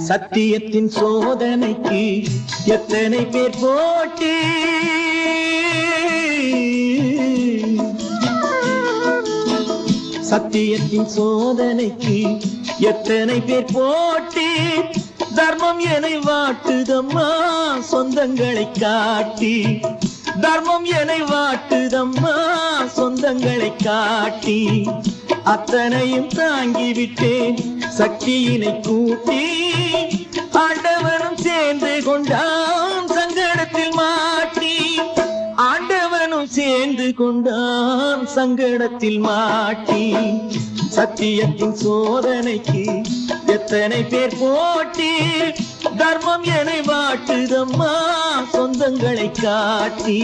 சத்தியத்தின் சோதனைக்கு எத்தனை பேர் போட்டி, சத்தியத்தின் சோதனைக்கு எத்தனை பேர் போட்டி, தர்மம் என்னை வாட்டுதம்மா சொந்தங்களை காட்டி, தர்மம் என்னை வாட்டுதம்மா சொந்தங்களை காட்டி, அத்தனையும் தாங்கிவிட்டேன் சக்தியினை கூட்டி, ஆண்டவனும் சேர்ந்து கொண்டான் சங்கடத்தில் மாட்டி, ஆண்டவனும் சேர்ந்து கொண்டான் சங்கடத்தில் மாட்டி, சத்தியத்தின் சோதனைக்கு எத்தனை பேர் போட்டி, தர்மம் என்னை வாட்டுதம்மா சொந்தங்களை காட்டி.